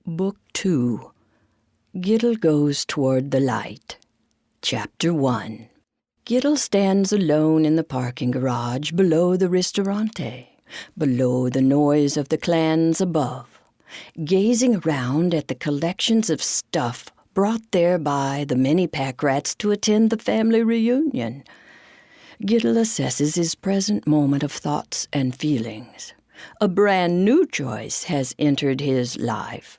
Book 2. Giddel Goes Toward the Light. Chapter 1. Giddel stands alone in the parking garage below the ristorante, below the noise of the clans above, gazing around at the collections of stuff brought there by the many pack rats to attend the family reunion. Giddel assesses his present moment of thoughts and feelings. A brand new choice has entered his life,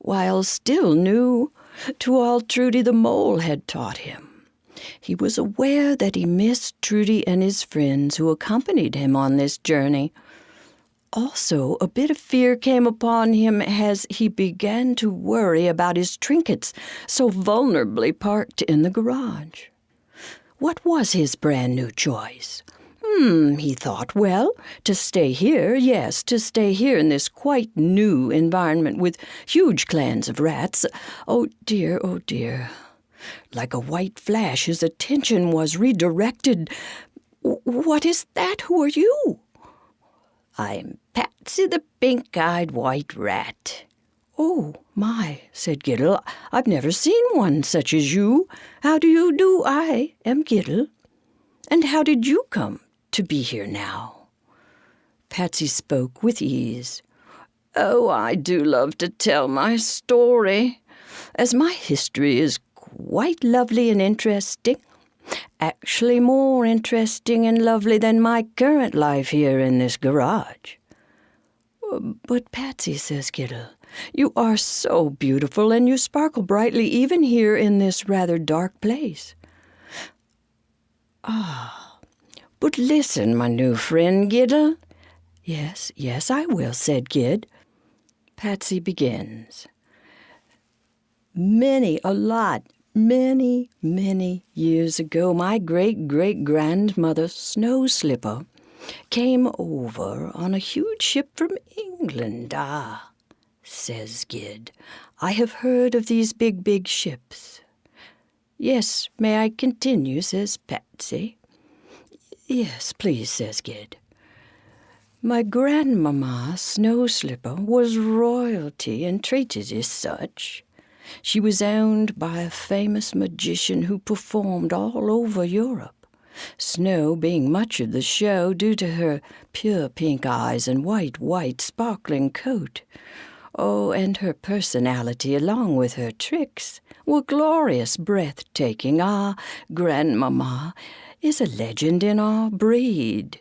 while still new to all Trudy the Mole had taught him. He was aware that he missed Trudy and his friends who accompanied him on this journey. Also, a bit of fear came upon him as he began to worry about his trinkets so vulnerably parked in the garage. What was his brand new choice? He thought, well, to stay here, yes, to stay here in this quite new environment with huge clans of rats. Oh dear, oh dear. Like a white flash, his attention was redirected. What is that? Who are you? I'm Patsy the pink-eyed white rat. Oh, my, said Giddel. I've never seen one such as you. How do you do? I am Giddel. And how did you come to be here now? Patsy spoke with ease. Oh, I do love to tell my story, as my history is quite lovely and interesting, actually more interesting and lovely than my current life here in this garage. But Patsy, says Giddel, you are so beautiful and you sparkle brightly even here in this rather dark place. But listen, my new friend, Giddel. Yes, I will, said Gid. Patsy begins. Many years ago, my great-great-grandmother, Snow Slipper, came over on a huge ship from England. Says Gid, I have heard of these big ships. Yes, may I continue, says Patsy. Yes, please, says Gid. My grandmama, Snow Slipper, was royalty and treated as such. She was owned by a famous magician who performed all over Europe, Snow being much of the show due to her pure pink eyes and white sparkling coat. Oh, and her personality along with her tricks were glorious, breathtaking. Grandmama is a legend in our breed.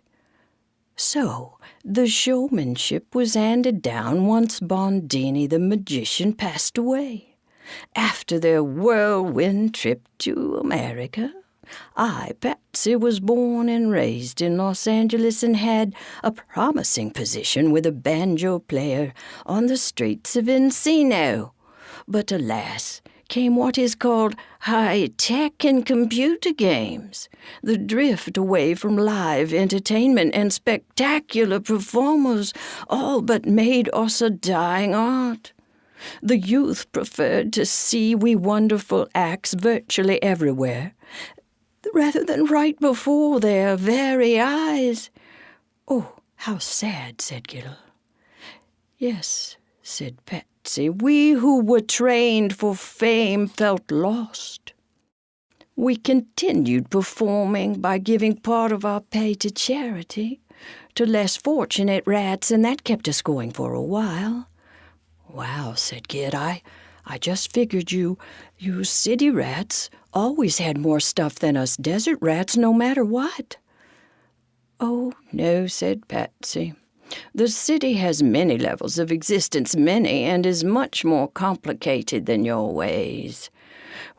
So, the showmanship was handed down once Bondini the magician passed away. After their whirlwind trip to America, I, Patsy, was born and raised in Los Angeles and had a promising position with a banjo player on the streets of Encino. But alas, came what is called high-tech and computer games, the drift away from live entertainment and spectacular performers, all but made us a dying art. The youth preferred to see we wonderful acts virtually everywhere, rather than right before their very eyes. Oh, how sad, said Giddel. Yes, said Patsy, we who were trained for fame felt lost. We continued performing by giving part of our pay to charity, to less fortunate rats, and that kept us going for a while. Wow, said Gid, I just figured you city rats always had more stuff than us desert rats no matter what. Oh, no, said Patsy. The city has many levels of existence, and is much more complicated than your ways.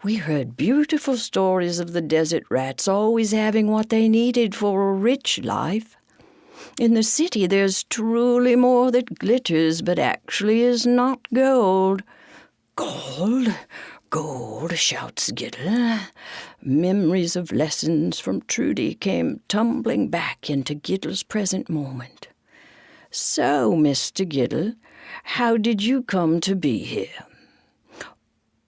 We heard beautiful stories of the desert rats always having what they needed for a rich life. In the city there's truly more that glitters, but actually is not gold. Gold, shouts Giddel. Memories of lessons from Trudy came tumbling back into Giddel's present moment. So, Mr. Giddel, how did you come to be here?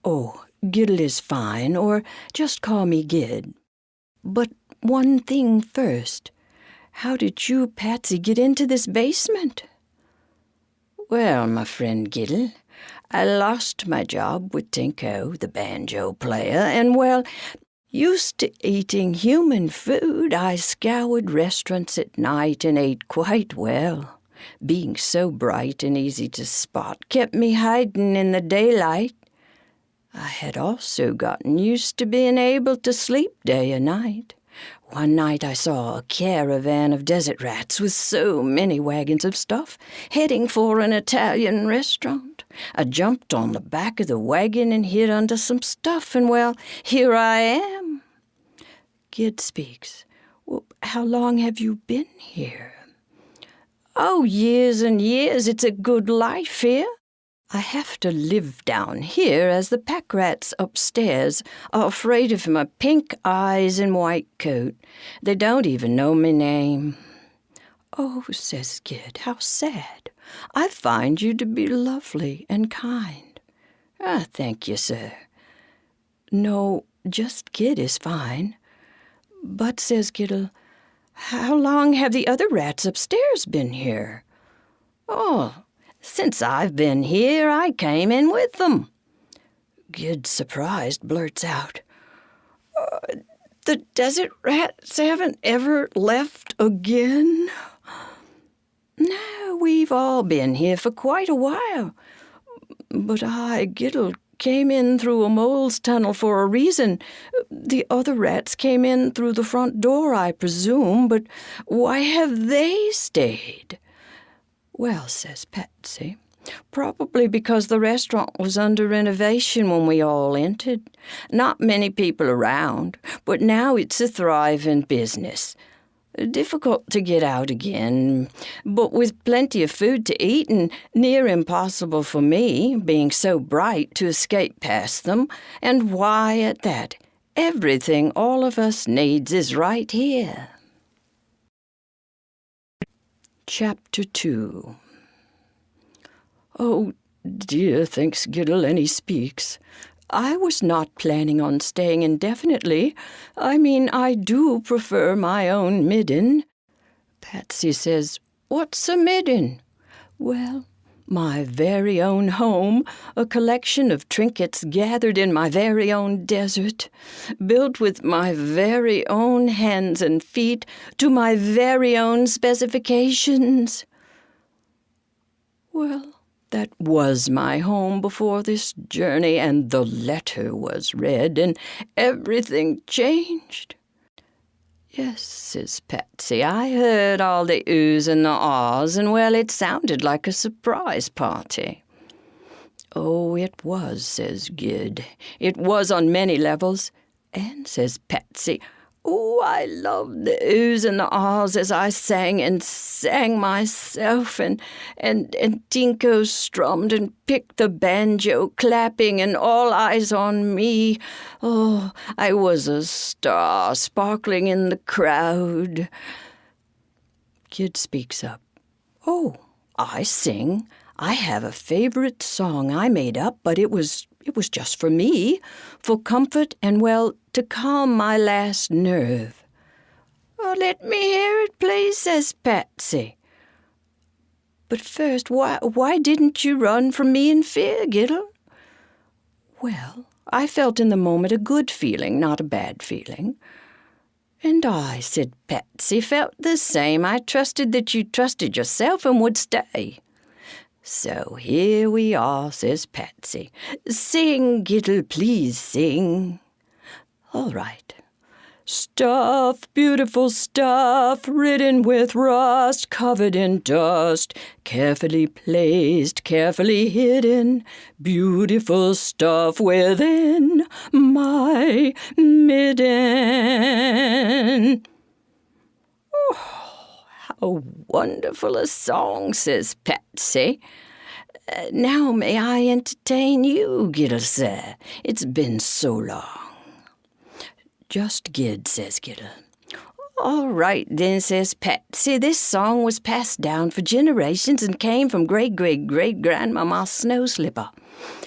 Oh, Giddel is fine, or just call me Gid. But one thing first. How did you, Patsy, get into this basement? Well, my friend Giddel, I lost my job with Tinko, the banjo player, and, well, used to eating human food, I scoured restaurants at night and ate quite well. Being so bright and easy to spot kept me hiding in the daylight. I had also gotten used to being able to sleep day and night. One night I saw a caravan of desert rats with so many wagons of stuff heading for an Italian restaurant. I jumped on the back of the wagon and hid under some stuff, and, well, here I am. Gid speaks. Well, how long have you been here? Oh, years and years. It's a good life here. I have to live down here as the pack rats upstairs are afraid of my pink eyes and white coat. They don't even know my name. Oh, says Gid, how sad. I find you to be lovely and kind. Ah, thank you, sir. No, just Gid is fine. But, says Giddel, how long have the other rats upstairs been here? Oh, since I've been here, I came in with them. Gid, surprised, blurts out, the desert rats haven't ever left again? No, we've all been here for quite a while. But I, Giddel, came in through a mole's tunnel for a reason. The other rats came in through the front door, I presume, but why have they stayed? Well, says Patsy, probably because the restaurant was under renovation when we all entered. Not many people around, but now it's a thriving business. Difficult to get out again, but with plenty of food to eat and near impossible for me, being so bright, to escape past them. And why, at that, everything all of us needs is right here. Chapter 2. Oh, dear, thinks Giddel, and he speaks. I was not planning on staying indefinitely. I mean, I do prefer my own midden. Patsy says, what's a midden? Well, my very own home, a collection of trinkets gathered in my very own desert, built with my very own hands and feet to my very own specifications. Well, that was my home before this journey, and the letter was read, and everything changed. Yes, says Patsy, I heard all the oohs and the ahs, and, well, it sounded like a surprise party. Oh, it was, says Gid. It was on many levels. And, says Patsy, oh, I loved the oohs and the ahs as I sang myself, and Tinko strummed and picked the banjo, clapping, and all eyes on me. Oh, I was a star sparkling in the crowd. Kid speaks up. Oh, I sing. I have a favorite song I made up, but it was just for me, for comfort and, well, to calm my last nerve. Oh, let me hear it, please, says Patsy. But first, why didn't you run from me in fear, Giddel? Well, I felt in the moment a good feeling, not a bad feeling. And I, said Patsy, felt the same. I trusted that you trusted yourself and would stay. So here we are, says Patsy. Sing, Giddel, please sing. All right. Stuff, beautiful stuff, ridden with rust, covered in dust, carefully placed, carefully hidden, beautiful stuff within my midden. Oh, how wonderful a song, says Patsy. Now may I entertain you, Giddel, sir? It's been so long. Just Gid, says Giddel. All right, then, says Patsy. This song was passed down for generations and came from great-great-great-grandmama Snowslipper.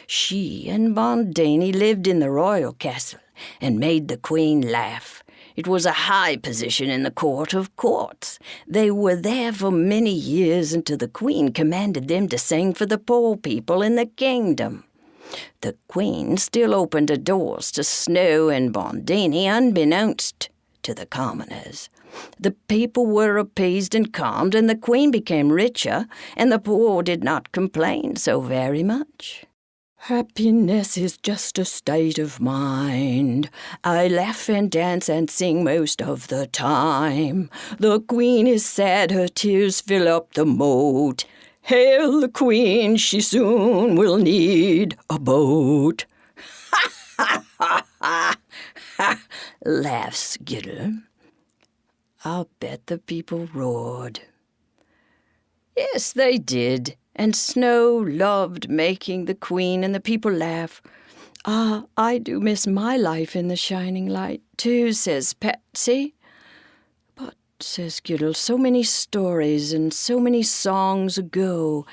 She and Bondini lived in the royal castle and made the queen laugh. It was a high position in the court of courts. They were there for many years until the Queen commanded them to sing for the poor people in the kingdom. The Queen still opened her doors to Snow and Bondini unbeknownst to the commoners. The people were appeased and calmed, and the Queen became richer, and the poor did not complain so very much. Happiness is just a state of mind. I laugh and dance and sing most of the time. The Queen is sad, her tears fill up the moat. Hail the Queen, she soon will need a boat. Ha ha ha ha, laughs Giddel. I'll bet the people roared. Yes, they did. And Snow loved making the Queen and the people laugh. Ah, I do miss my life in the shining light, too, says Patsy. But, says Giddel, so many stories and so many songs ago.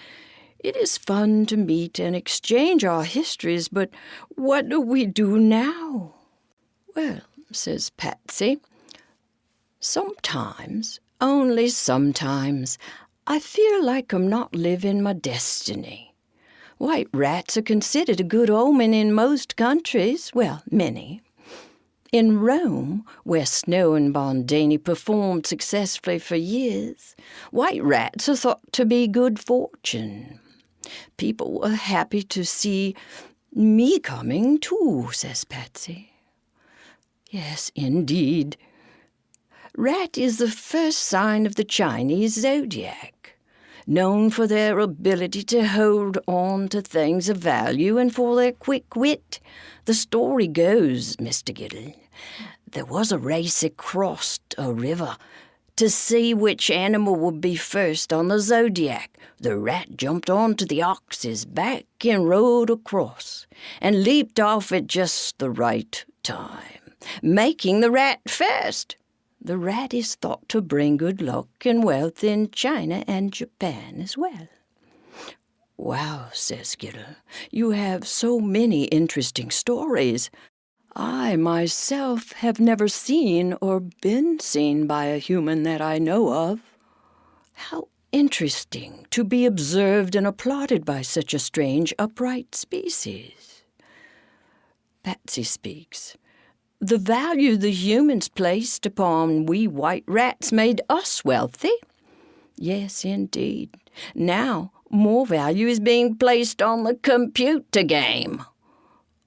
It is fun to meet and exchange our histories, but what do we do now? Well, says Patsy, sometimes, only sometimes, I feel like I'm not living my destiny. White rats are considered a good omen in most countries, well, many. In Rome, where Snow and Bondini performed successfully for years, white rats are thought to be good fortune. People were happy to see me coming, too, says Patsy. Yes, indeed. Rat is the first sign of the Chinese zodiac, known for their ability to hold on to things of value and for their quick wit. The story goes, Mr. Giddel, there was a race across a river to see which animal would be first on the zodiac. The rat jumped onto the ox's back and rode across, and leaped off at just the right time, making the rat first. The rat is thought to bring good luck and wealth in China and Japan as well. Wow, says Giddel, you have so many interesting stories. I myself have never seen or been seen by a human that I know of. How interesting to be observed and applauded by such a strange, upright species. Patsy speaks. The value the humans placed upon we white rats made us wealthy. Yes, indeed. Now, more value is being placed on the computer game.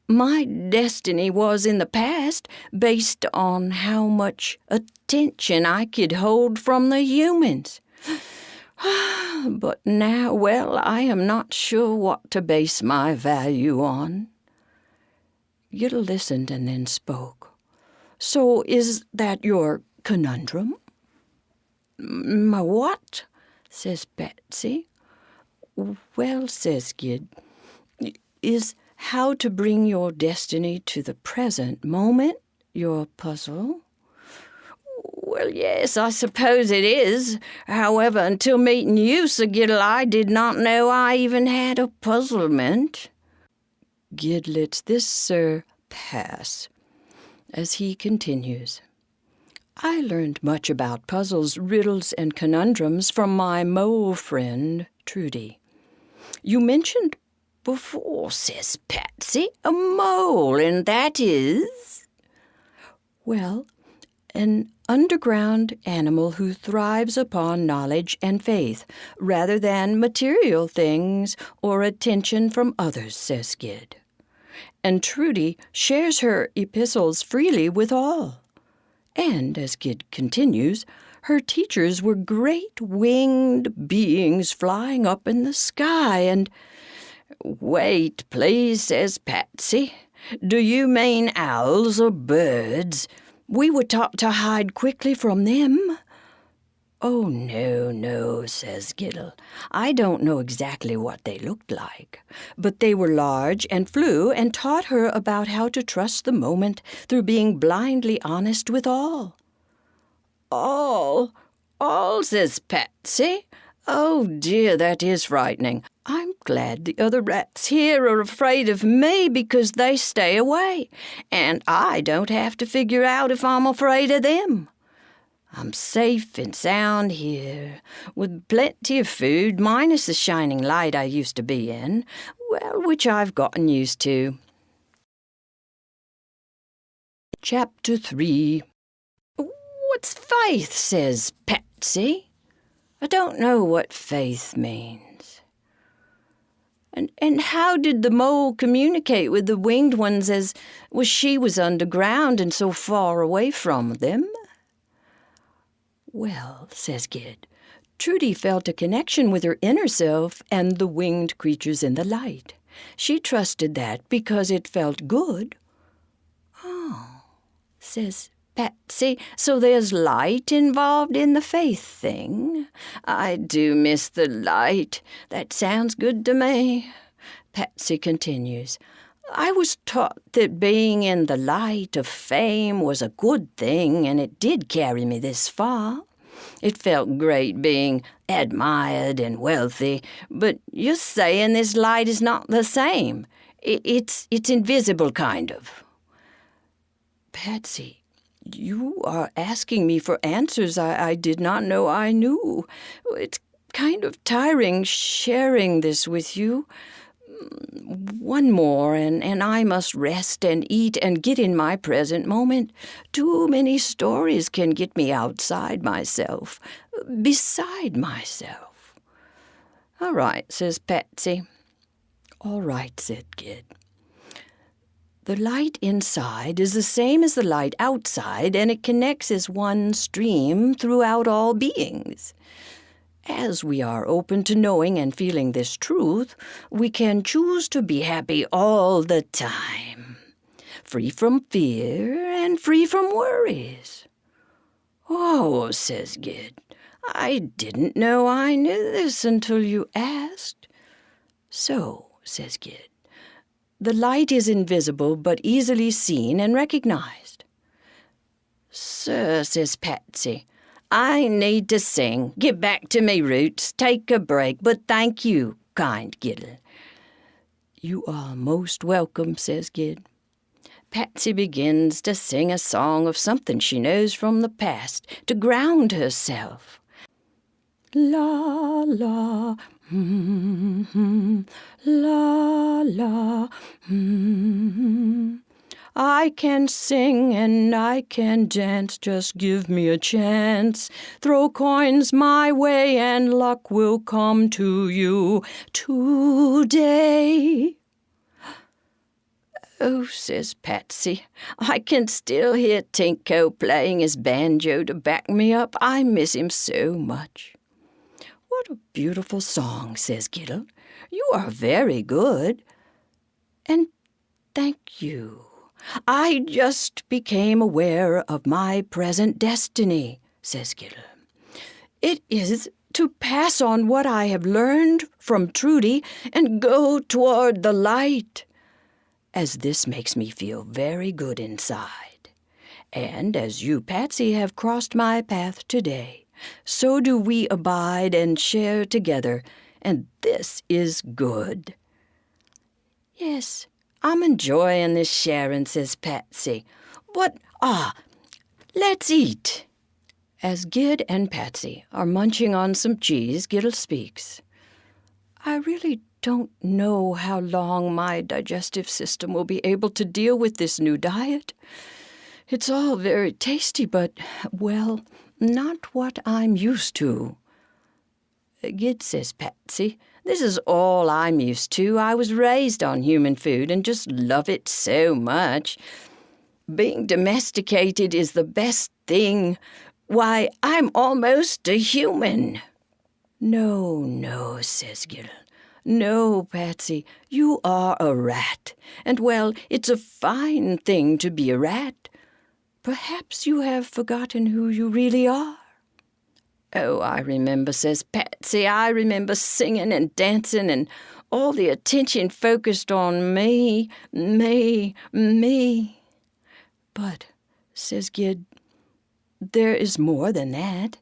My destiny was in the past based on how much attention I could hold from the humans. But now, well, I am not sure what to base my value on. Giddel listened and then spoke. So is that your conundrum? My what? Says Patsy. Well, says Gid, is how to bring your destiny to the present moment your puzzle? Well, yes, I suppose it is. However, until meeting you, Sir Giddel, I did not know I even had a puzzlement. Gid lets this, sir, pass, as he continues. I learned much about puzzles, riddles, and conundrums from my mole friend, Trudy. You mentioned before, says Patsy, a mole, and that is? Well, an underground animal who thrives upon knowledge and faith, rather than material things or attention from others, says Gid. And Trudy shares her epistles freely with all. And, as Gid continues, her teachers were great winged beings flying up in the sky, and— Wait, please, says Patsy. Do you mean owls or birds? We were taught to hide quickly from them. Oh, no, says Giddel. I don't know exactly what they looked like, but they were large and flew and taught her about how to trust the moment through being blindly honest with all. All, says Patsy. Oh, dear, that is frightening. I'm glad the other rats here are afraid of me because they stay away, and I don't have to figure out if I'm afraid of them. I'm safe and sound here, with plenty of food, minus the shining light I used to be in, well, which I've gotten used to. Chapter 3. What's faith, says Patsy. I don't know what faith means. And how did the mole communicate with the winged ones as she was underground and so far away from them? Well, says Gid, Trudy felt a connection with her inner self and the winged creatures in the light. She trusted that because it felt good. Oh, says Patsy, so there's light involved in the faith thing? I do miss the light. That sounds good to me. Patsy continues, I was taught that being in the light of fame was a good thing, and it did carry me this far. It felt great being admired and wealthy, but you're saying this light is not the same. It's invisible, kind of. Patsy, you are asking me for answers I did not know I knew. It's kind of tiring sharing this with you. One more, and I must rest and eat and get in my present moment. Too many stories can get me outside myself, beside myself. All right, says Patsy. All right, said Gid. The light inside is the same as the light outside, and it connects as one stream throughout all beings. As we are open to knowing and feeling this truth, we can choose to be happy all the time, free from fear and free from worries. Oh, says Gid, I didn't know I knew this until you asked. So, says Gid, the light is invisible but easily seen and recognized. Sir, says Patsy, I need to sing, get back to me roots, take a break, but thank you, kind Giddel. You are most welcome, says Gid. Patsy begins to sing a song of something she knows from the past to ground herself. La, la, la, la, I can sing and I can dance, just give me a chance. Throw coins my way and luck will come to you today. Oh, says Patsy, I can still hear Tinko playing his banjo to back me up. I miss him so much. What a beautiful song, says Giddel. You are very good. And thank you. I just became aware of my present destiny, says Giddel. It is to pass on what I have learned from Trudy and go toward the light, as this makes me feel very good inside. And as you, Patsy, have crossed my path today, so do we abide and share together, and this is good. Yes, I'm enjoying this sharing, says Patsy. Let's eat. As Gid and Patsy are munching on some cheese, Giddel speaks. I really don't know how long my digestive system will be able to deal with this new diet. It's all very tasty, but, well, not what I'm used to. Gid, says Patsy, this is all I'm used to. I was raised on human food and just love it so much. Being domesticated is the best thing. Why, I'm almost a human. No, says Giddel. No, Patsy, you are a rat. And, well, it's a fine thing to be a rat. Perhaps you have forgotten who you really are. Oh, I remember, says Patsy. I remember singing and dancing and all the attention focused on me. But, says Gid, there is more than that.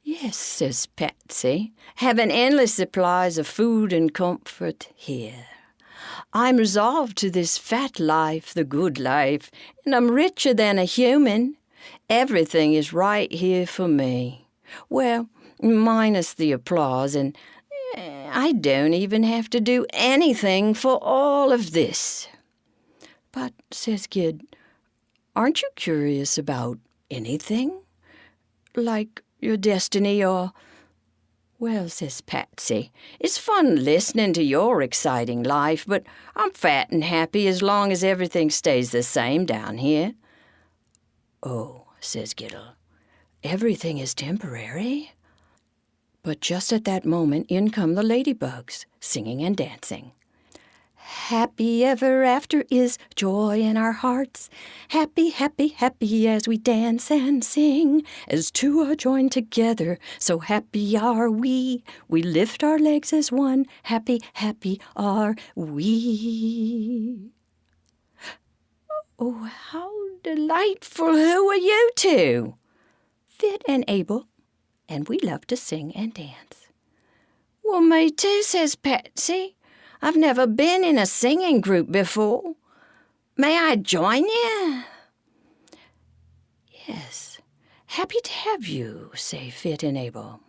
Yes, says Patsy, having endless supplies of food and comfort here. I'm resolved to this fat life, the good life, and I'm richer than a human. Everything is right here for me. Well, minus the applause, and I don't even have to do anything for all of this. But, says Gid, aren't you curious about anything? Like your destiny or... Well, says Patsy, it's fun listening to your exciting life, but I'm fat and happy as long as everything stays the same down here. Oh, says Giddel, everything is temporary. But just at that moment, in come the ladybugs, singing and dancing. Happy ever after is joy in our hearts. Happy, happy, happy as we dance and sing. As two are joined together, so happy are we. We lift our legs as one. Happy, happy are we. Oh, how delightful. Who are you two? Fit and able, and we love to sing and dance. Well, me too, says Patsy. I've never been in a singing group before. May I join you? Yes, happy to have you, say Fit and Able.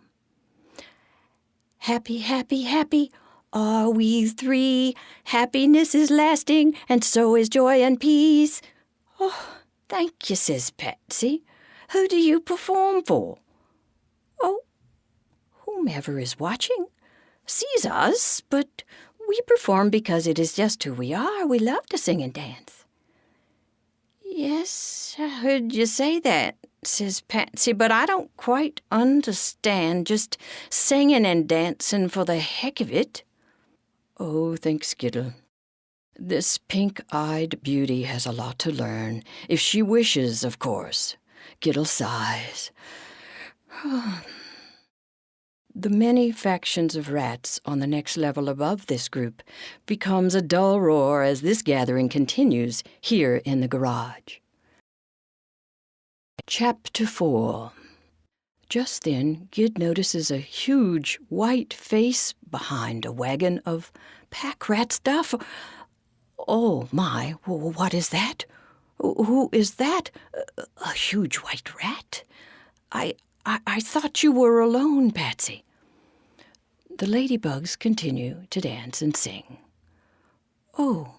Happy, happy, happy are we three. Happiness is lasting, and so is joy and peace. Oh, thank you, says Patsy. Who do you perform for? Oh, whomever is watching sees us, but we perform because it is just who we are. We love to sing and dance. Yes, I heard you say that, says Patsy, but I don't quite understand just singing and dancing for the heck of it. Oh, thinks Giddel. This pink-eyed beauty has a lot to learn, if she wishes, of course. Giddel sighs. The many factions of rats on the next level above this group becomes a dull roar as this gathering continues here in the garage. Chapter 4. Just then, Gid notices a huge white face behind a wagon of pack rat stuff. Oh, my, what is that? Who is that? A huge white rat? I thought you were alone, Patsy. The ladybugs continue to dance and sing. Oh,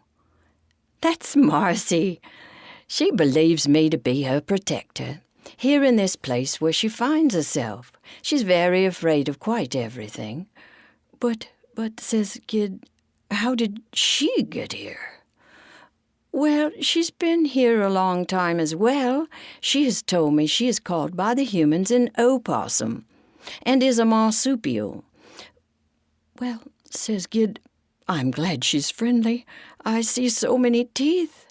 that's Marcie. She believes me to be her protector. Here in this place where she finds herself, she's very afraid of quite everything. But, says Gid, how did she get here? Well, she's been here a long time as well. She has told me she is called by the humans an opossum, and is a marsupial. Well, says Gid, I'm glad she's friendly. I see so many teeth.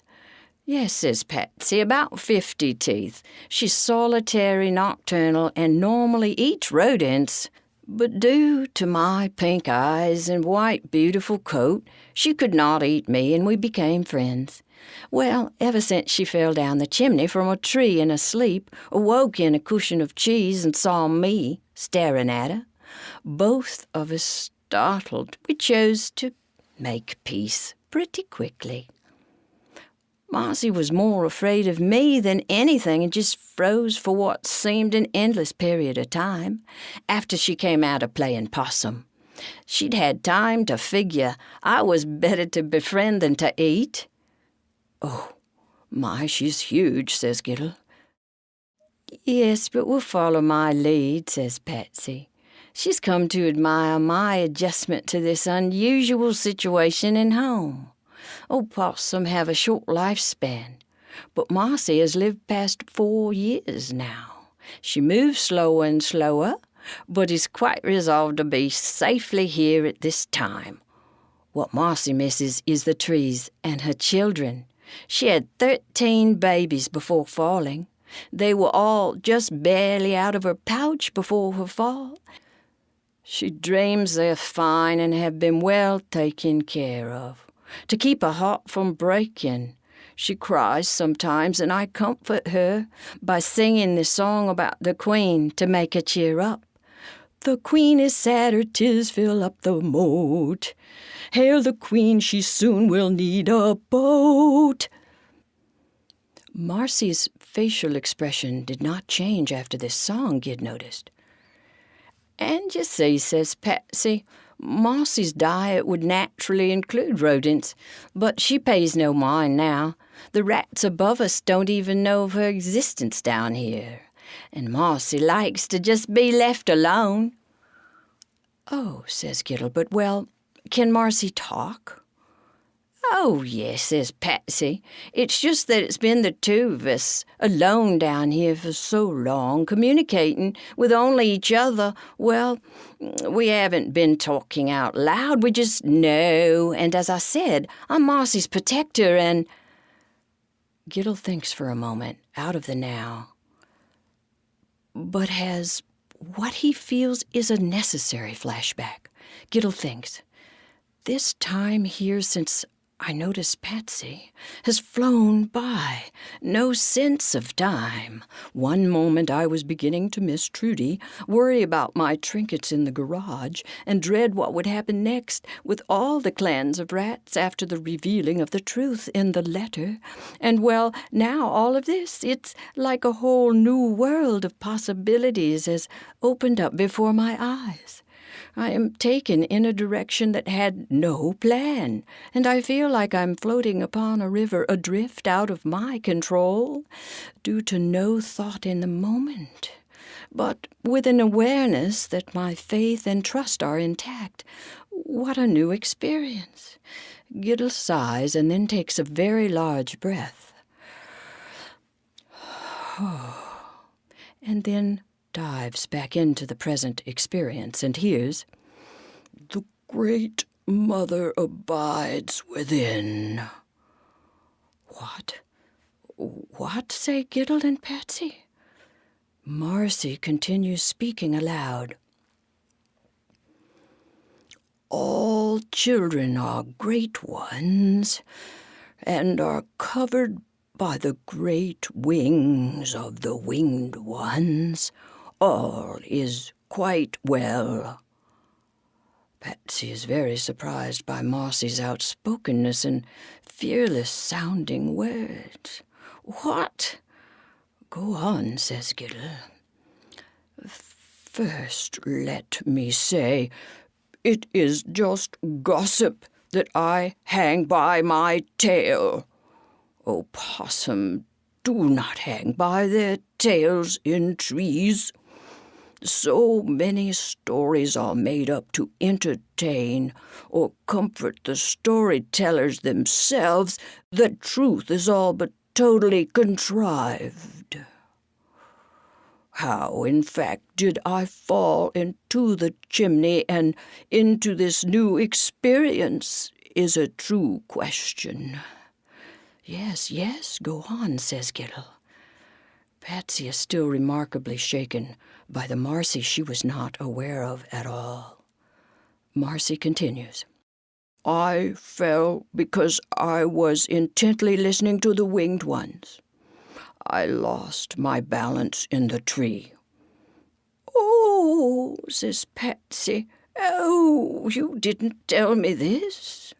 Yes, says Patsy, about 50 teeth. She's solitary, nocturnal, and normally eats rodents. But due to my pink eyes and white, beautiful coat, she could not eat me, and we became friends. Well, ever since she fell down the chimney from a tree in her sleep, awoke in a cushion of cheese, and saw me staring at her, both of us startled, we chose to make peace pretty quickly. Marcie was more afraid of me than anything and just froze for what seemed an endless period of time after she came out of playing possum. She'd had time to figure I was better to befriend than to eat. Oh, my, she's huge, says Giddel. Yes, but we'll follow my lead, says Patsy. She's come to admire my adjustment to this unusual situation in home. Opossum have a short lifespan, but Marcie has lived past 4 years now. She moves slower and slower, but is quite resolved to be safely here at this time. What Marcie misses is the trees and her children. She had 13 babies before falling. They were all just barely out of her pouch before her fall. She dreams they're fine and have been well taken care of. To keep her heart from breaking, she cries sometimes, and I comfort her by singing this song about the Queen to make her cheer up. The queen is sad, her tears fill up the moat. Hail the queen, she soon will need a boat. Marcie's facial expression did not change after this song, Gid noticed. And you see, says Patsy, Marcie's diet would naturally include rodents, but she pays no mind now. The rats above us don't even know of her existence down here, and Marcie likes to just be left alone. Oh, says Giddel, but well, can Marcie talk? Oh, yes, says Patsy. It's just that it's been the two of us alone down here for so long, communicating with only each other. Well, we haven't been talking out loud. We just know. And as I said, I'm Marcie's protector and... Giddel thinks for a moment, out of the now, but has what he feels is a necessary flashback. Giddel thinks, this time here since I noticed Patsy has flown by, no sense of time. One moment I was beginning to miss Trudy, worry about my trinkets in the garage, and dread what would happen next with all the clans of rats after the revealing of the truth in the letter. And well, now all of this, it's like a whole new world of possibilities has opened up before my eyes. I am taken in a direction that had no plan, and I feel like I'm floating upon a river adrift out of my control, due to no thought in the moment, but with an awareness that my faith and trust are intact. What a new experience. Giddel sighs and then takes a very large breath. And then dives back into the present experience and hears, "The Great Mother abides within." What? What, say Giddel and Patsy? Marcie continues speaking aloud. "All children are great ones, and are covered by the great wings of the winged ones. All is quite well." Patsy is very surprised by Marcie's outspokenness and fearless-sounding words. "What?" "Go on," says Giddel. "First, let me say, it is just gossip that I hang by my tail. Opossum do not hang by their tails in trees. So many stories are made up to entertain or comfort the storytellers themselves that truth is all but totally contrived. How, in fact, did I fall into the chimney and into this new experience is a true question." Yes, go on," says Giddel. Patsy is still remarkably shaken by the Marcie she was not aware of at all. Marcie continues. "I fell because I was intently listening to the winged ones. I lost my balance in the tree." "Oh," says Patsy. "Oh, you didn't tell me this."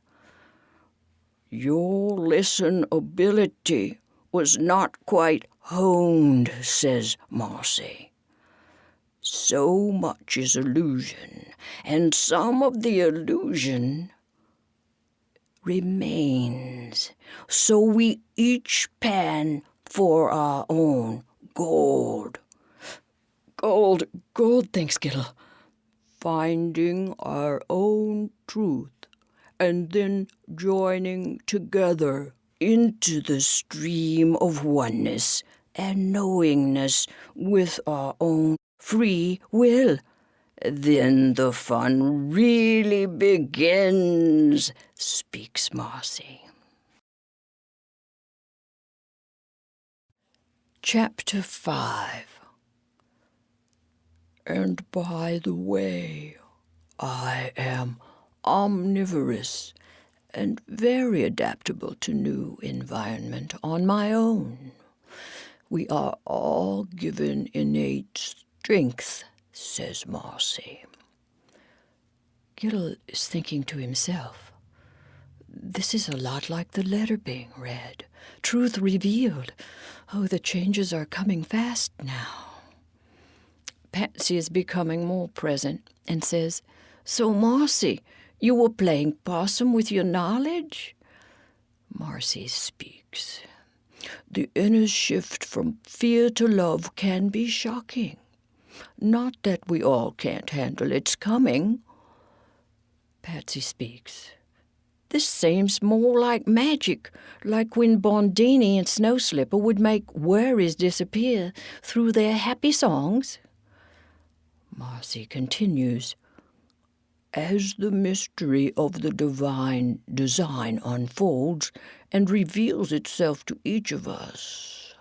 "Your listenability was not quite honed," says Marcie. "So much is illusion, and some of the illusion remains. So we each pan for our own gold." Gold, thinks Giddel. "Finding our own truth, and then joining together into the stream of oneness and knowingness with our own free will. Then the fun really begins," speaks Marcie. Chapter 5. "And by the way, I am omnivorous and very adaptable to new environment on my own. We are all given innate strength," says Marcie. Giddel is thinking to himself, this is a lot like the letter being read. Truth revealed. Oh, the changes are coming fast now. Patsy is becoming more present and says, so, Marcie, you were playing possum with your knowledge? Marcie speaks. The inner shift from fear to love can be shocking. Not that we all can't handle its coming. Patsy speaks. This seems more like magic, like when Bondini and Snowslipper would make worries disappear through their happy songs. Marcie continues. As the mystery of the divine design unfolds and reveals itself to each of us,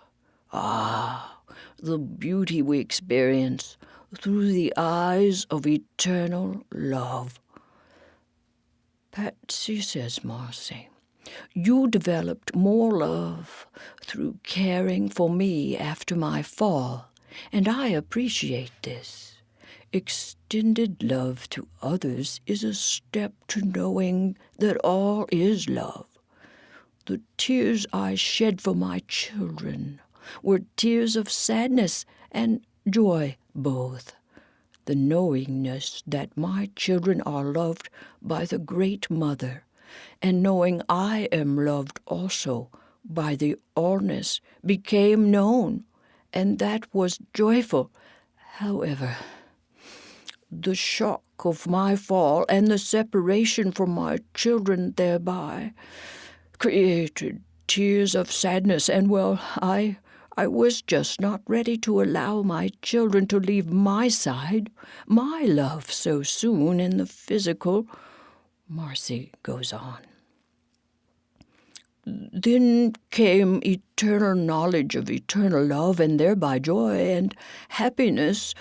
the beauty we experience through the eyes of eternal love. Patsy, says Marcie, you developed more love through caring for me after my fall, and I appreciate this. Extended love to others is a step to knowing that all is love. The tears I shed for my children were tears of sadness and joy both. The knowingness that my children are loved by the Great Mother, and knowing I am loved also by the Allness became known, and that was joyful. However, the shock of my fall and the separation from my children thereby created tears of sadness, and well, I was just not ready to allow my children to leave my side, my love so soon in the physical. Marcie goes on. Then came eternal knowledge of eternal love, and thereby joy and happiness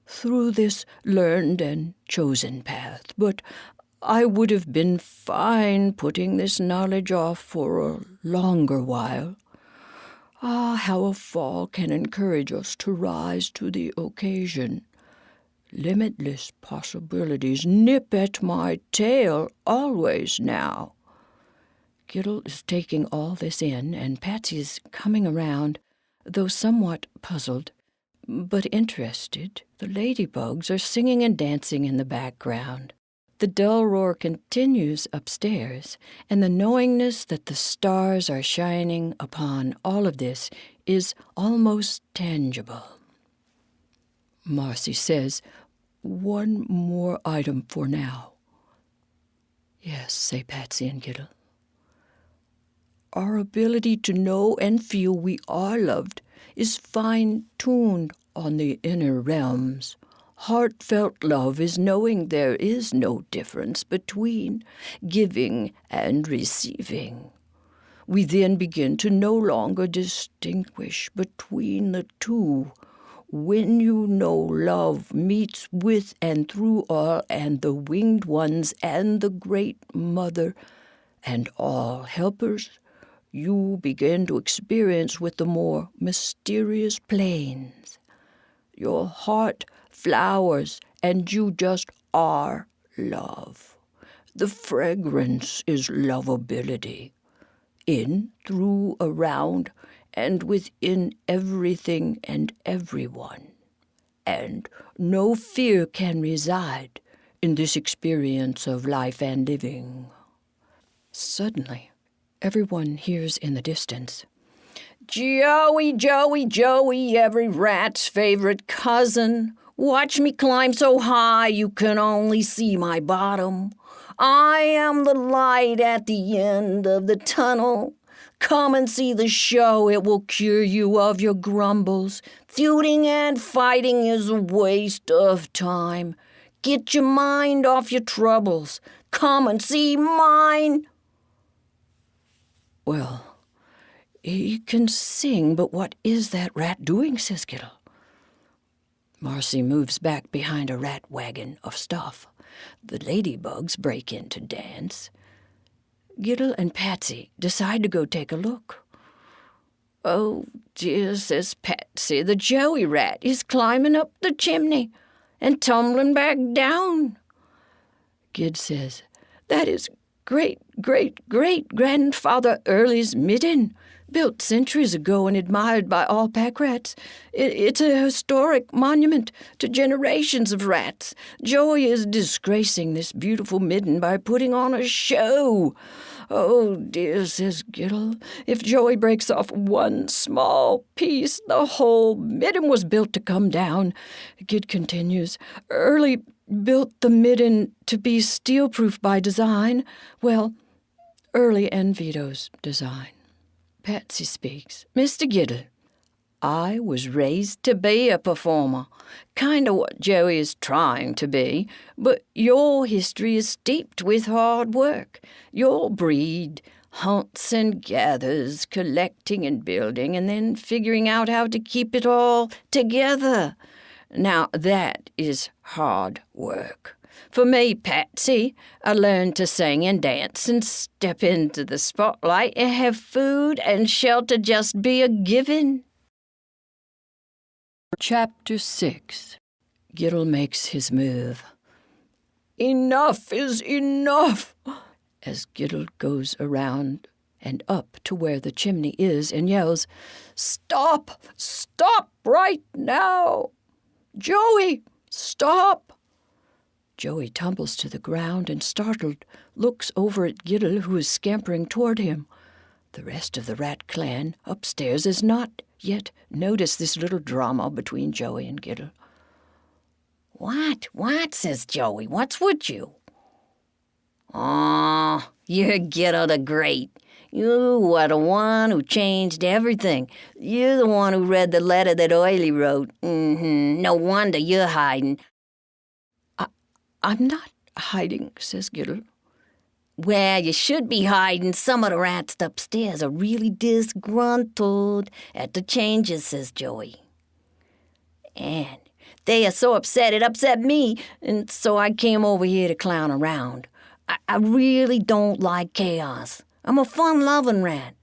through this learned and chosen path. But I would have been fine putting this knowledge off for a longer while. How a fall can encourage us to rise to the occasion. Limitless possibilities nip at my tail always now. Giddel is taking all this in, and Patsy is coming around, though somewhat puzzled, but interested. The ladybugs are singing and dancing in the background. The dull roar continues upstairs, and the knowingness that the stars are shining upon all of this is almost tangible. Marcie says, one more item for now. Yes, say Patsy and Giddel. Our ability to know and feel we are loved is fine-tuned on the inner realms. Heartfelt love is knowing there is no difference between giving and receiving. We then begin to no longer distinguish between the two. When you know love meets with and through all, and the winged ones and the Great Mother and all helpers, you begin to experience with the more mysterious planes. Your heart flowers, and you just are love. The fragrance is lovability. In, through, around, and within everything and everyone. And no fear can reside in this experience of life and living. Suddenly, everyone hears in the distance, Joey, Joey, Joey, every rat's favorite cousin. Watch me climb so high you can only see my bottom. I am the light at the end of the tunnel. Come and see the show, it will cure you of your grumbles. Feuding and fighting is a waste of time. Get your mind off your troubles. Come and see mine. Well, he can sing, but what is that rat doing, says Giddel. Marcie moves back behind a rat wagon of stuff. The ladybugs break in to dance. Giddel and Patsy decide to go take a look. "Oh, dear," says Patsy, "the Joey rat is climbing up the chimney and tumbling back down." Gid says, "That is great-great-great-grandfather Early's midden, built centuries ago and admired by all pack rats. It's a historic monument to generations of rats. Joey is disgracing this beautiful midden by putting on a show." "Oh, dear," says Giddel, "if Joey breaks off one small piece, the whole midden was built to come down." Gid continues, "Early built the midden to be steel-proof by design. Well, Early and Vito's design." Patsy speaks, "Mr. Giddel, I was raised to be a performer, kind of what Joey is trying to be, but your history is steeped with hard work. Your breed hunts and gathers, collecting and building, and then figuring out how to keep it all together. Now that is hard work. For me, Patsy, I learned to sing and dance and step into the spotlight and have food and shelter just be a given." Chapter 6. Giddel makes his move. "Enough is enough," as Giddel goes around and up to where the chimney is and yells, "Stop! Stop right now! Joey, stop!" Joey tumbles to the ground and, startled, looks over at Giddel, who is scampering toward him. The rest of the rat clan upstairs has not yet noticed this little drama between Joey and Giddel. What, says Joey, "what's with you?" "Oh, you're Giddel the Great. You were the one who changed everything. You're the one who read the letter that Oily wrote. No wonder you're hiding." "I'm not hiding," says Giddel. "Well, you should be hiding. Some of the rats upstairs are really disgruntled at the changes," says Joey. "And they are so upset it upset me, and so I came over here to clown around. I really don't like chaos. I'm a fun-loving rat."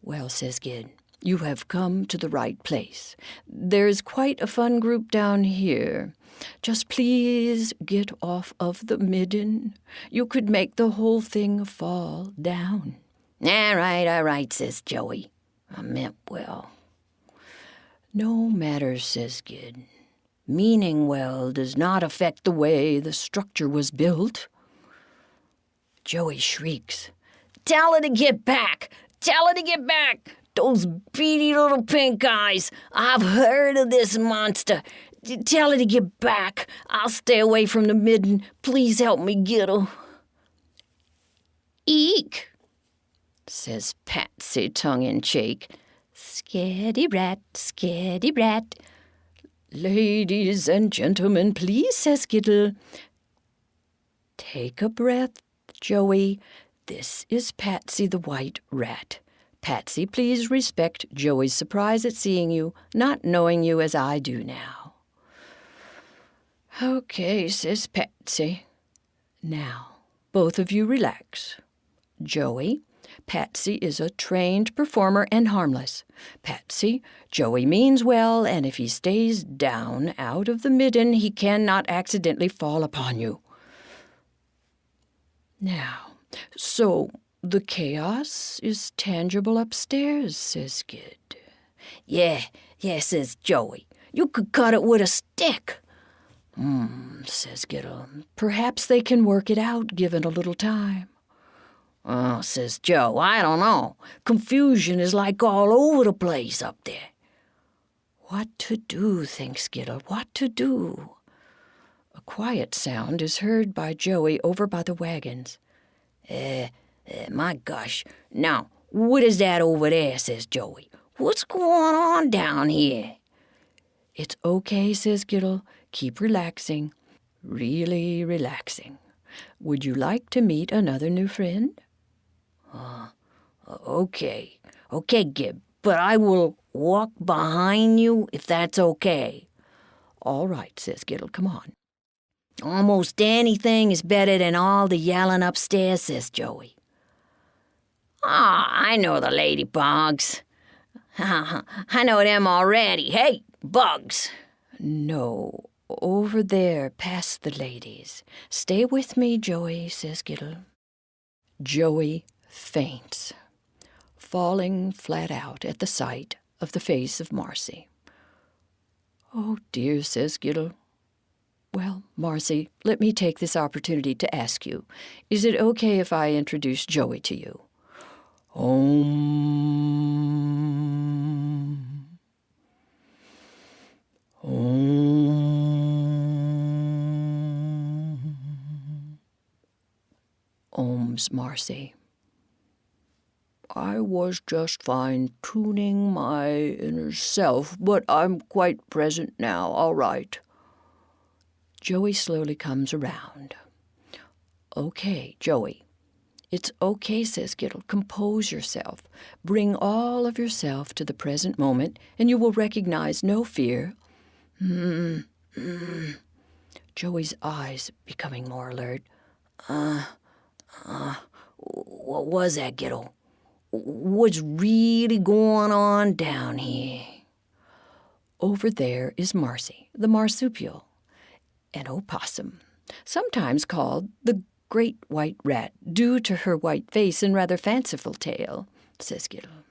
"Well," says Gid, "you have come to the right place. There's quite a fun group down here. Just please get off of the midden. You could make the whole thing fall down." All right, says Joey. I meant well. "No matter," says Gid. "Meaning well does not affect the way the structure was built." Joey shrieks, "Tell her to get back! Tell her to get back! Those beady little pink eyes! I've heard of this monster! Tell her to get back! I'll stay away from the midden. Please help me, Giddel." "Eek," says Patsy, tongue-in-cheek. "Scaredy rat. "Ladies and gentlemen, please," says Giddel. "Take a breath, Joey. This is Patsy the White Rat. Patsy, please respect Joey's surprise at seeing you, not knowing you as I do now." "Okay," says Patsy. "Now, both of you relax. Joey, Patsy is a trained performer and harmless. Patsy, Joey means well, and if he stays down out of the midden, he cannot accidentally fall upon you. Now, so the chaos is tangible upstairs," says Gid. Yeah, says Joey. "You could cut it with a stick." Says Giddel. "Perhaps they can work it out, given a little time." "Oh," says Joe, "I don't know. Confusion is like all over the place up there." "What to do," thinks Giddel, "what to do?" A quiet sound is heard by Joey over by the wagons. My gosh. Now, what is that over there?" says Joey. "What's going on down here?" "It's okay," says Giddel. "Keep relaxing. Really relaxing. Would you like to meet another new friend?" Okay, Gib, but I will walk behind you if that's okay." "All right," says Giddel. "Come on." "Almost anything is better than all the yelling upstairs," says Joey. "I know the ladybugs. I know them already. Hey, bugs. No, over there, past the ladies. Stay with me, Joey, says Giddel. Joey faints, falling flat out at the sight of the face of Marcie. Oh, dear, says Giddel. Well, Marcie, let me take this opportunity to ask you, is it okay if I introduce Joey to you? Om. Om. Ohms Marcie. I was just fine-tuning my inner self, but I'm quite present now, all right. Joey slowly comes around. Okay, Joey. It's okay, says Giddel. Compose yourself. Bring all of yourself to the present moment, and you will recognize no fear. Joey's eyes becoming more alert. What was that, Giddel? What's really going on down here? Over there is Marcie, the marsupial, an opossum, sometimes called the great white rat, due to her white face and rather fanciful tail, says Giddel.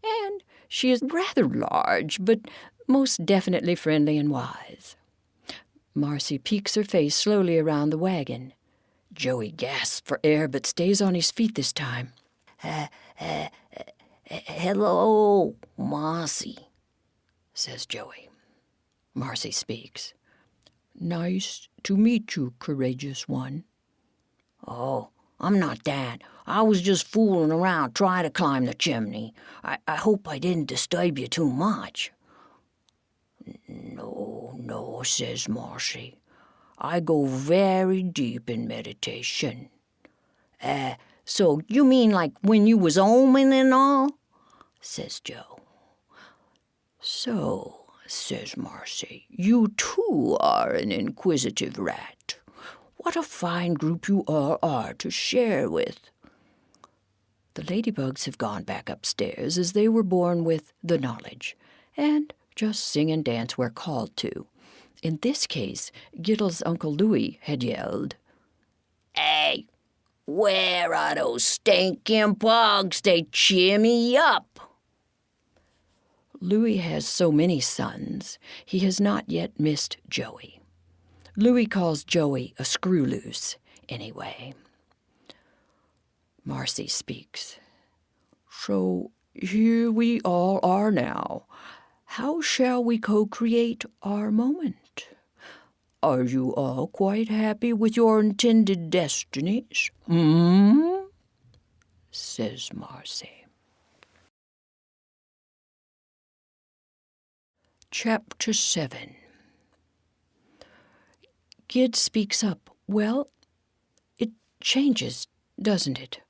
And she is rather large, but most definitely friendly and wise. Marcie peeks her face slowly around the wagon. Joey gasps for air, but stays on his feet this time. Hello, Marcie, says Joey. Marcie speaks. Nice to meet you, courageous one. Oh, I'm not that. I was just fooling around trying to climb the chimney. I hope I didn't disturb you too much. No, says Marcie. I go very deep in meditation. So you mean like when you was oming and all? Says Joe. So, says Marcie, you too are an inquisitive rat. What a fine group you all are to share with. The ladybugs have gone back upstairs as they were born with the knowledge, and just sing and dance where called to. In this case, Giddel's Uncle Louis had yelled, Hey, where are those stinking bugs? They cheer me up. Louis has so many sons, he has not yet missed Joey. Louis calls Joey a screw loose, anyway. Marcie speaks. So here we all are now. How shall we co-create our moment? Are you all quite happy with your intended destinies? Says Marcie. Chapter 7. Gid speaks up. Well, it changes, doesn't it?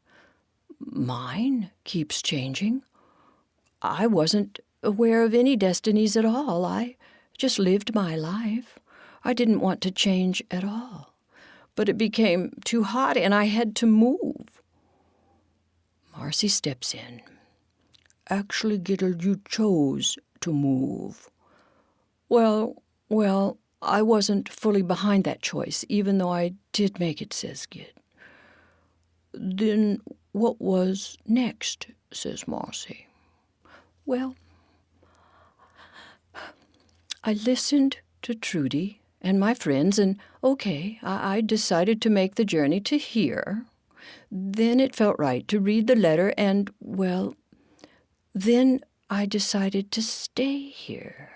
Mine keeps changing. I wasn't aware of any destinies at all. I just lived my life. I didn't want to change at all. But it became too hot and I had to move. Marcie steps in. Actually, Giddel, you chose to move. Well, I wasn't fully behind that choice, even though I did make it, says Gid. Then what was next, says Marcie. Well, I listened to Trudy and my friends, and okay, I decided to make the journey to here. Then it felt right to read the letter, and, well, then I decided to stay here.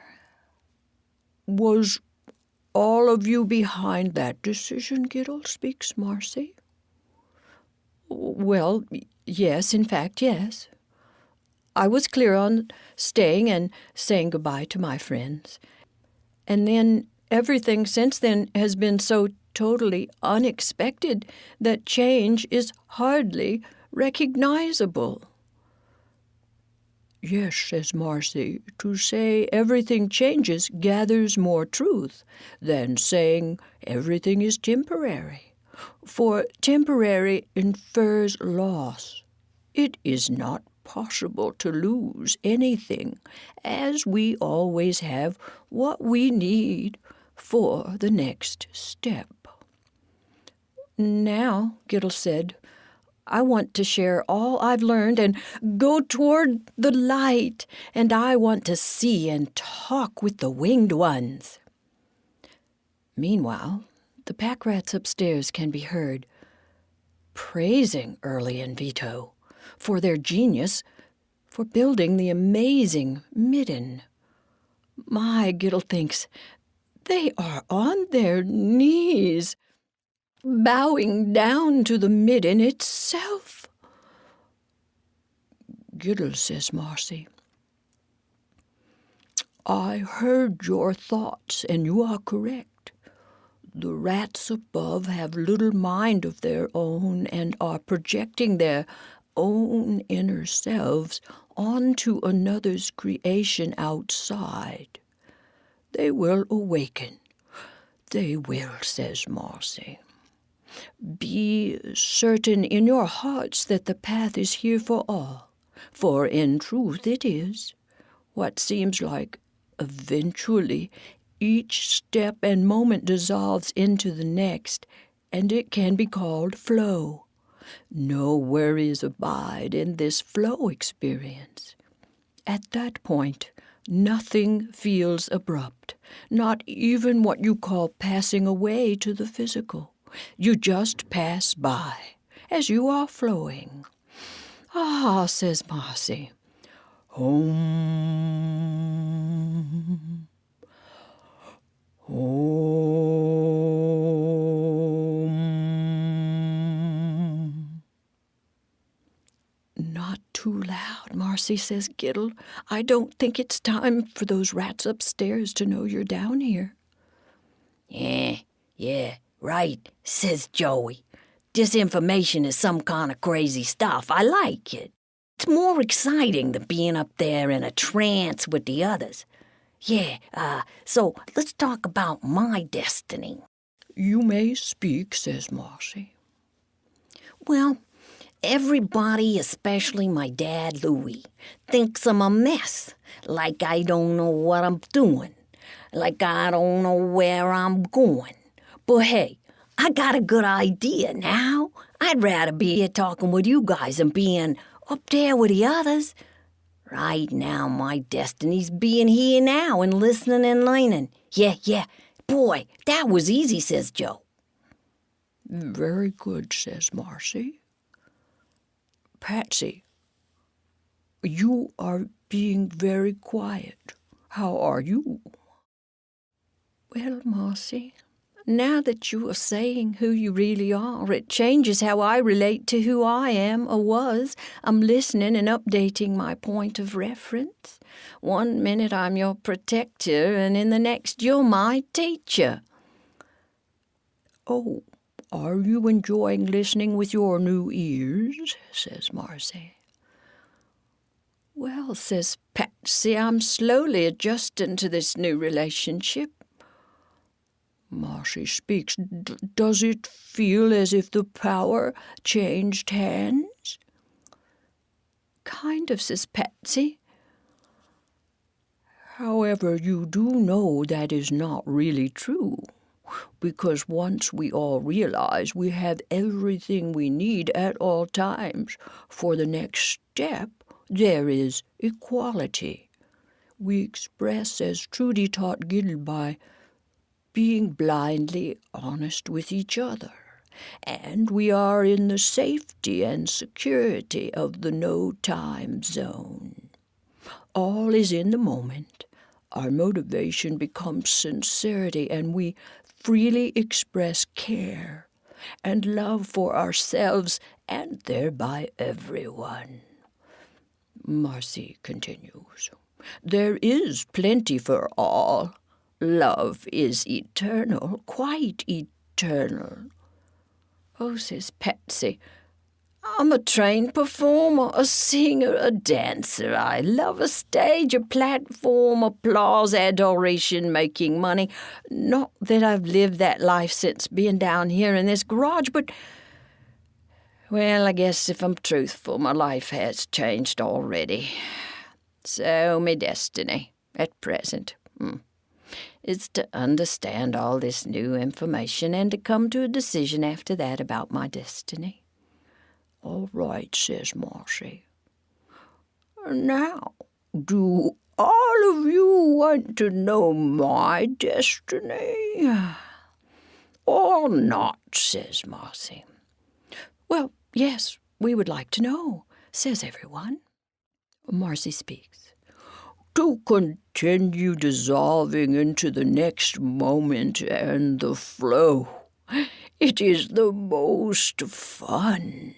Was all of you behind that decision, Giddel, speaks Marcie? Well, yes, in fact, yes. I was clear on staying and saying goodbye to my friends. And then everything since then has been so totally unexpected that change is hardly recognizable. Yes, says Marcie, to say everything changes gathers more truth than saying everything is temporary. For temporary infers loss. It is not possible to lose anything, as we always have what we need for the next step. Now, Giddel said, I want to share all I've learned and go toward the light, and I want to see and talk with the winged ones. Meanwhile, the pack rats upstairs can be heard praising Early and Vito for their genius for building the amazing midden. My, Giddel thinks, they are on their knees, bowing down to the midden itself. Giddel, says Marcie, I heard your thoughts, and you are correct. The rats above have little mind of their own and are projecting their own inner selves onto another's creation outside. They will awaken. They will, says Marcie. Be certain in your hearts that the path is here for all, for in truth it is. What seems like eventually each step and moment dissolves into the next, and it can be called flow. No worries abide in this flow experience. At that point, nothing feels abrupt, not even what you call passing away to the physical. You just pass by as you are flowing. Ah, says Marcie. Om. Om. Not too loud, Marcie, says Giddel. I don't think it's time for those rats upstairs to know you're down here. Yeah, right, says Joey. This information is some kind of crazy stuff. I like it. It's more exciting than being up there in a trance with the others. Yeah, so let's talk about my destiny. You may speak, says Marcie. Well, everybody, especially my dad, Louis, thinks I'm a mess. Like I don't know what I'm doing. Like I don't know where I'm going. But hey, I got a good idea now. I'd rather be here talking with you guys than being up there with the others. Right now, my destiny's being here now and listening and learning. Yeah. Boy, that was easy, says Joe. Very good, says Marcie. Patsy, you are being very quiet. How are you? Well, Marcie, now that you are saying who you really are, it changes how I relate to who I am or was. I'm listening and updating my point of reference. One minute I'm your protector, and in the next you're my teacher. Oh, are you enjoying listening with your new ears? Says Marcie. Well, says Patsy, I'm slowly adjusting to this new relationship. Marcie speaks. Does it feel as if the power changed hands? Kind of, says Patsy. However, you do know that is not really true, because once we all realize we have everything we need at all times for the next step, there is equality. We express, as Trudy taught Giddel, by being blindly honest with each other, and we are in the safety and security of the no-time zone. All is in the moment. Our motivation becomes sincerity, and we freely express care and love for ourselves and thereby everyone. Marcie continues, there is plenty for all. Love is eternal, quite eternal. Oh, says Patsy, I'm a trained performer, a singer, a dancer. I love a stage, a platform, applause, adoration, making money. Not that I've lived that life since being down here in this garage, but Well, I guess if I'm truthful, my life has changed already. So my destiny, at present, is to understand all this new information and to come to a decision after that about my destiny. All right, says Marcie. Now, do all of you want to know my destiny? Or not, says Marcie. Well, yes, we would like to know, says everyone. Marcie speaks. To continue dissolving into the next moment and the flow. It is the most fun.